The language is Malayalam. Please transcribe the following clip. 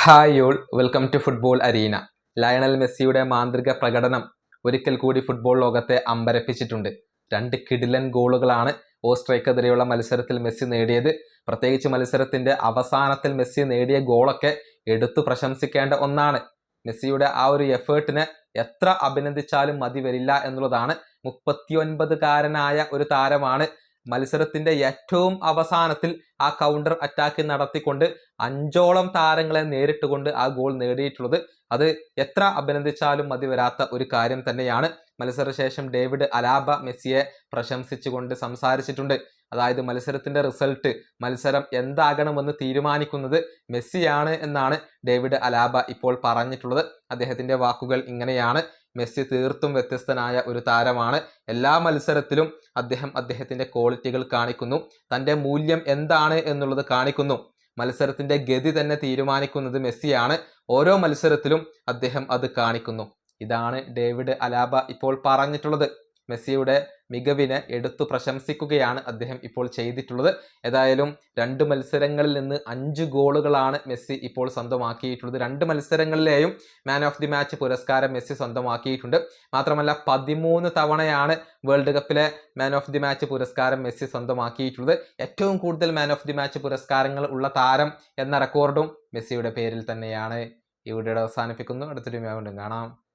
Hi y'all welcome to football arena. Lionel മെസ്സിയുടെ മാന്ത്രിക പ്രകടനം ഒരിക്കൽ കൂടി ഫുട്ബോൾ ലോകത്തെ അമ്പരപ്പിച്ചിട്ടുണ്ട്. 2 കിടിലൻ ഗോളുകളാണ് ഓസ്ട്രിയക്കെതിരെയുള്ള മത്സരത്തിൽ മെസ്സി നേടിയത്. പ്രത്യേകിച്ച് മത്സരത്തിന്റെ അവസാനത്തിൽ മെസ്സി നേടിയ ഗോളൊക്കെ എടുത്തു പ്രശംസിക്കേണ്ട ഒന്നാണ്. മെസ്സിയുടെ ആ ഒരു എഫേർട്ടിനെ എത്ര അഭിനന്ദിച്ചാലും മതി വരില്ല എന്നുള്ളതാണ്. 39കാരനായ ഒരു താരമാണ് മത്സരത്തിന്റെ ഏറ്റവും അവസാനത്തിൽ ആ കൗണ്ടർ അറ്റാക്ക് നടത്തിക്കൊണ്ട് 5ഓളം താരങ്ങളെ നേരിട്ടുകൊണ്ട് ആ ഗോൾ നേടിയിട്ടുള്ളത്. അത് എത്ര അഭിനന്ദിച്ചാലും മതി വരാത്ത ഒരു കാര്യം തന്നെയാണ്. മത്സരശേഷം ഡേവിഡ് അലാബ മെസ്സിയെ പ്രശംസിച്ചുകൊണ്ട് സംസാരിച്ചിട്ടുണ്ട്. അതായത് മത്സരത്തിന്റെ റിസൾട്ട്, മത്സരം എന്താകണമെന്ന് തീരുമാനിക്കുന്നത് മെസ്സിയാണ് എന്നാണ് ഡേവിഡ് അലാബ ഇപ്പോൾ പറഞ്ഞിട്ടുള്ളത്. അദ്ദേഹത്തിന്റെ വാക്കുകൾ ഇങ്ങനെയാണ്: മെസ്സി തീർത്തും വ്യത്യസ്തനായ ഒരു താരമാണ്. എല്ലാ മത്സരത്തിലും അദ്ദേഹത്തിന്റെ ക്വാളിറ്റികൾ കാണിക്കുന്നു, തൻ്റെ മൂല്യം എന്താണ് എന്നുള്ളത് കാണിക്കുന്നു. മത്സരത്തിന്റെ ഗതി തന്നെ തീരുമാനിക്കുന്നത് മെസ്സിയാണ്. ഓരോ മത്സരത്തിലും അദ്ദേഹം അത് കാണിക്കുന്നു. ഇതാണ് ഡേവിഡ് അലാബ ഇപ്പോൾ പറഞ്ഞിട്ടുള്ളത്. മെസ്സിയുടെ മികവിനെ എടുത്തു പ്രശംസിക്കുകയാണ് അദ്ദേഹം ഇപ്പോൾ ചെയ്തിട്ടുള്ളത്. ഏതായാലും 2 മത്സരങ്ങളിൽ നിന്ന് 5 ഗോളുകളാണ് മെസ്സി ഇപ്പോൾ സ്വന്തമാക്കിയിട്ടുള്ളത്. 2 മത്സരങ്ങളിലെയും മാൻ ഓഫ് ദി മാച്ച് പുരസ്കാരം മെസ്സി സ്വന്തമാക്കിയിട്ടുണ്ട്. മാത്രമല്ല 13 തവണയാണ് വേൾഡ് കപ്പിലെ മാൻ ഓഫ് ദി മാച്ച് പുരസ്കാരം മെസ്സി സ്വന്തമാക്കിയിട്ടുള്ളത്. ഏറ്റവും കൂടുതൽ മാൻ ഓഫ് ദി മാച്ച് പുരസ്കാരങ്ങൾ ഉള്ള താരം എന്ന റെക്കോർഡും മെസ്സിയുടെ പേരിൽ തന്നെയാണ്. ഈ വീഡിയോ അവസാനിപ്പിക്കുന്നു. അടുത്തൊരു വീഡിയോ കാണാം.